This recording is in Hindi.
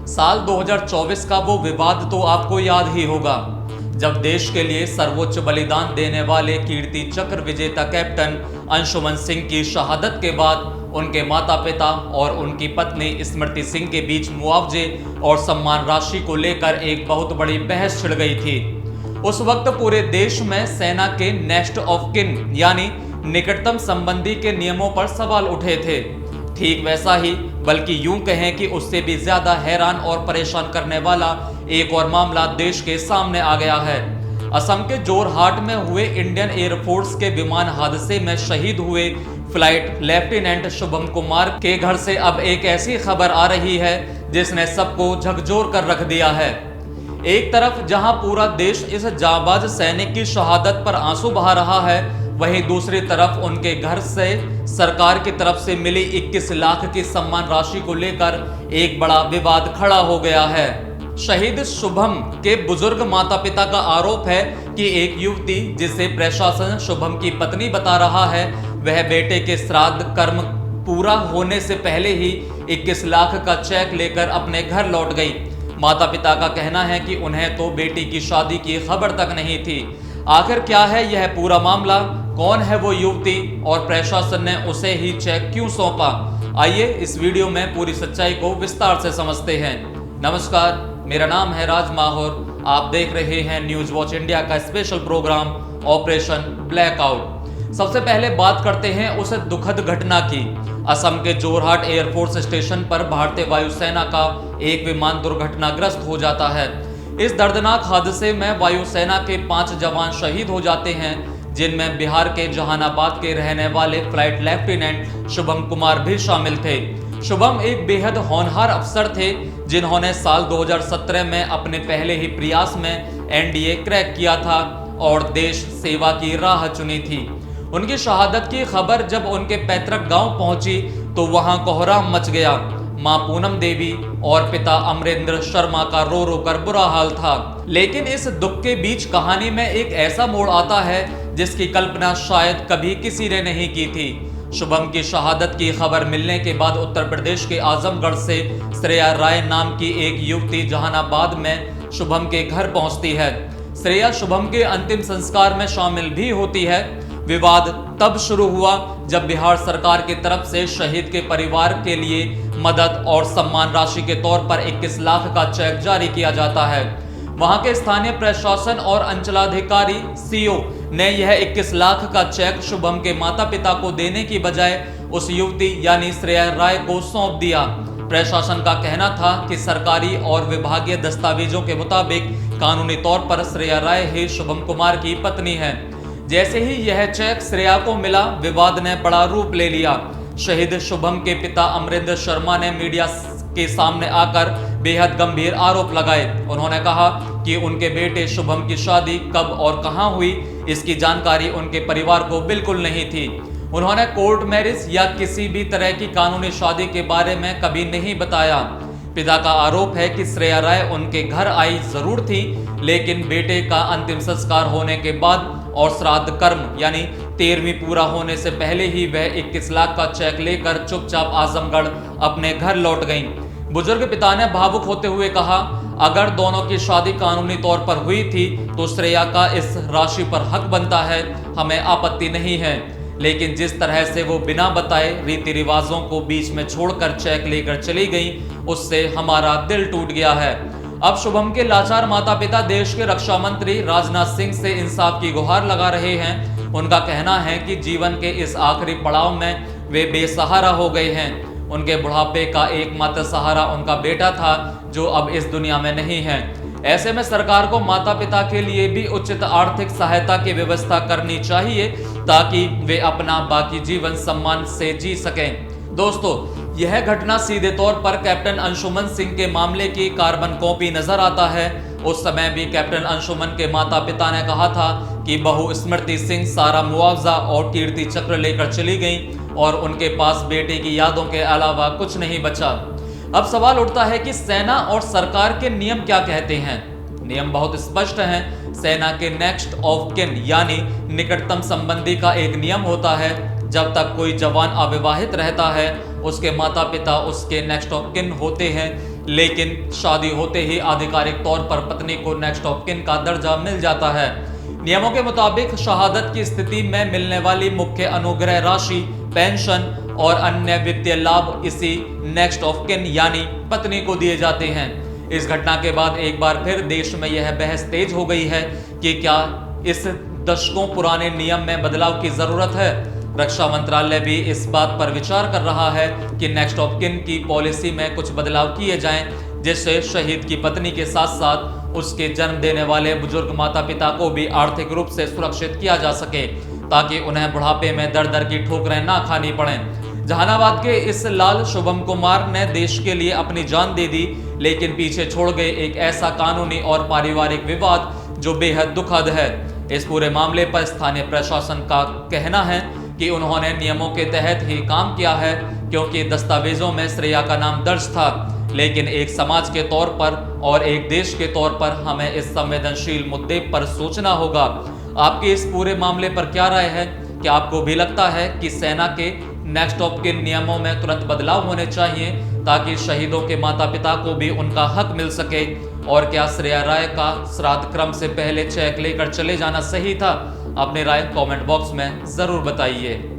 साल 2024 का वो विवाद तो आपको याद ही होगा, जब देश के लिए सर्वोच्च बलिदान देने वाले कीर्ति चक्र विजेता कैप्टन अंशुमन सिंह की शहादत के बाद उनके माता पिता और उनकी पत्नी स्मृति सिंह के बीच मुआवजे और सम्मान राशि को लेकर एक बहुत बड़ी बहस छिड़ गई थी। उस वक्त पूरे देश में सेना के नेक्स्ट ऑफ किन यानी निकटतम संबंधी के नियमों पर सवाल उठे थे। ठीक वैसा ही, बल्कि यूं कहें कि उससे भी ज्यादा हैरान और परेशान करने वाला एक और मामला देश के सामने आ गया है। असम के जोरहाट में हुए इंडियन एयरफोर्स के विमान हादसे में शहीद हुए फ्लाइट लेफ्टिनेंट शुभम कुमार के घर से अब एक ऐसी खबर आ रही है जिसने सबको झकझोर कर रख दिया है। एक तरफ जहां पूरा देश इस जांबाज सैनिक की शहादत पर आंसू बहा रहा है, वहीं दूसरी तरफ उनके घर से सरकार की तरफ से मिली 21 लाख की सम्मान राशि को लेकर एक बड़ा विवाद खड़ा हो गया है। शहीद शुभम के बुजुर्ग माता पिता का आरोप है कि एक युवती, जिसे प्रशासन शुभम की पत्नी बता रहा है, वह बेटे के श्राद्ध कर्म पूरा होने से पहले ही 21 लाख का चेक लेकर अपने घर लौट गई। माता पिता का कहना है कि उन्हें तो बेटी की शादी की खबर तक नहीं थी। आखिर क्या है यह पूरा मामला, कौन है वो युवती और प्रशासन ने उसे ही चेक क्यों सौंपा? आइए इस वीडियो में पूरी सच्चाई को विस्तार से समझते हैं। नमस्कार, मेरा नाम है राज माहौर। आप देख रहे हैं न्यूज वॉच इंडिया का स्पेशल प्रोग्राम ऑपरेशन ब्लैकआउट। सबसे पहले बात करते हैं उस दुखद घटना की। असम के जोरहाट एयरफोर्स स्टेशन पर भारतीय वायुसेना का एक विमान दुर्घटनाग्रस्त हो जाता है। इस दर्दनाक हादसे में वायुसेना के 5 जवान शहीद हो जाते हैं, जिनमें बिहार के जहानाबाद के रहने वाले फ्लाइट लेफ्टिनेंट शुभम कुमार भी शामिल थे। शुभम एक बेहद होनहार अफसर थे, जिन्होंने साल 2017 में अपने पहले ही प्रयास में एनडीए क्रैक किया था और देश सेवा की राह चुनी थी। उनकी शहादत की खबर जब उनके पैतृक गांव पहुंची तो वहां कोहराम मच गया। मां पूनम देवी और पिता अमरेंद्र शर्मा का रो रो कर बुरा हाल था। लेकिन इस दुख के बीच कहानी में एक ऐसा मोड़ आता है जिसकी कल्पना शायद कभी किसी ने नहीं की थी। शुभम की शहादत की खबर मिलने के बाद उत्तर प्रदेश के आजमगढ़ से श्रेया राय नाम की एक युवती जहानाबाद में शुभम के घर पहुंचती है। श्रेया शुभम के अंतिम संस्कार में शामिल भी होती है। विवाद तब शुरू हुआ जब बिहार सरकार की तरफ से शहीद के परिवार के लिए मदद और सम्मान राशि के तौर पर 21 लाख का चेक जारी किया जाता है। वहां के स्थानीय प्रशासन और अंचलाधिकारी सीओ ने यह 21 लाख का चेक शुभम के माता पिता को देने की बजाय उस युवती यानी श्रेया राय को सौंप दिया। प्रशासन का कहना था कि सरकारी और विभागीय दस्तावेजों के मुताबिक कानूनी तौर पर श्रेया राय ही शुभम कुमार की पत्नी है। जैसे ही यह चेक श्रेया को मिला, विवाद ने बड़ा रूप ले लिया। शहीद शुभम के पिता अमरेंद्र शर्मा ने मीडिया के सामने आकर बेहद गंभीर आरोप लगाए। उन्होंने कहा कि उनके बेटे शुभम की शादी कब और कहां हुई, इसकी जानकारी उनके परिवार को बिल्कुल नहीं थी। उन्होंने कोर्ट मैरिज या किसी भी तरह की कानूनी शादी के बारे में कभी नहीं बताया। पिता का आरोप है कि श्रेया राय उनके घर आई जरूर थी, लेकिन बेटे का अंतिम संस्कार होने के बाद और श्राद्ध कर्म यानी 13वीं पूरा होने से पहले ही वह 21 लाख का चेक लेकर चुपचाप आजमगढ़ अपने घर लौट गईं। बुजुर्ग पिता ने भावुक होते हुए कहा, अगर दोनों की शादी कानूनी तौर पर हुई थी तो श्रेया का इस राशि पर हक बनता है, हमें आपत्ति नहीं है। लेकिन जिस तरह से वो बिना बताए रीति रिवाजों को बीच में छोड़कर चेक लेकर चली गई, उससे हमारा दिल टूट गया है। अब शुभम के लाचार माता पिता देश के रक्षा मंत्री राजनाथ सिंह से इंसाफ की गुहार लगा रहे हैं। उनका कहना है कि जीवन के इस आखिरी पड़ाव में वे बेसहारा हो गए हैं। उनके बुढ़ापे का एकमात्र सहारा उनका बेटा था, जो अब इस दुनिया में नहीं है। ऐसे में सरकार को माता पिता के लिए भी उचित आर्थिक सहायता की व्यवस्था करनी चाहिए, ताकि वे अपना बाकी जीवन सम्मान से जी सकें। दोस्तों, यह घटना सीधे तौर पर कैप्टन अंशुमन सिंह के मामले की कार्बन कॉपी नजर आता है। उस समय भी कैप्टन अंशुमन के माता पिता ने कहा था कि बहू स्मृति सिंह सारा मुआवजा और कीर्ति चक्र लेकर चली गईं और उनके पास बेटे की यादों के अलावा कुछ नहीं बचा। अब सवाल उठता है कि सेना और सरकार के नियम क्या कहते हैं। नियम बहुत स्पष्ट हैं। सेना के नेक्स्ट ऑफ किन यानी निकटतम संबंधी का एक नियम होता है। जब तक कोई जवान अविवाहित रहता है, उसके माता पिता उसके नेक्स्ट ऑफ किन होते हैं। लेकिन शादी होते ही आधिकारिक तौर पर पत्नी को नेक्स्ट ऑफ किन का दर्जा मिल जाता है। नियमों के मुताबिक शहादत की स्थिति में मिलने वाली मुख्य अनुग्रह राशि, पेंशन और अन्य वित्तीय लाभ इसी नेक्स्ट ऑफ किन यानी पत्नी को दिए जाते हैं। इस घटना के बाद एक बार फिर देश में यह बहस तेज हो गई है कि क्या इस दशकों पुराने नियम में बदलाव की जरूरत है। रक्षा मंत्रालय भी इस बात पर विचार कर रहा है कि नेक्स्ट ऑफ किन की पॉलिसी में कुछ बदलाव किए जाएं, जिससे शहीद की पत्नी के साथ साथ उसके जन्म देने वाले बुजुर्ग माता पिता को भी आर्थिक रूप से सुरक्षित किया जा सके, ताकि उन्हें बुढ़ापे में दर दर की ठोकरें ना खानी पड़ें। जहानाबाद के इस लाल शुभम कुमार ने देश के लिए अपनी जान दे दी, लेकिन पीछे छोड़ गए एक ऐसा कानूनी और पारिवारिक विवाद जो बेहद दुखद है। इस पूरे मामले पर स्थानीय प्रशासन का कहना है कि उन्होंने नियमों के तहत ही काम किया है, क्योंकि दस्तावेजों में श्रेया का नाम दर्ज था। लेकिन एक समाज के तौर पर और एक देश के तौर पर हमें इस संवेदनशील मुद्दे पर सोचना होगा। आपकी इस पूरे मामले पर क्या राय है? क्या आपको भी लगता है कि सेना के नेक्स्ट ऑफ किन नियमों में तुरंत बदलाव होने चाहिए, ताकि शहीदों के माता पिता को भी उनका हक मिल सके? और क्या श्रेया राय का श्राद्ध क्रम से पहले चेक लेकर चले जाना सही था? अपनी राय कमेंट बॉक्स में जरूर बताइए।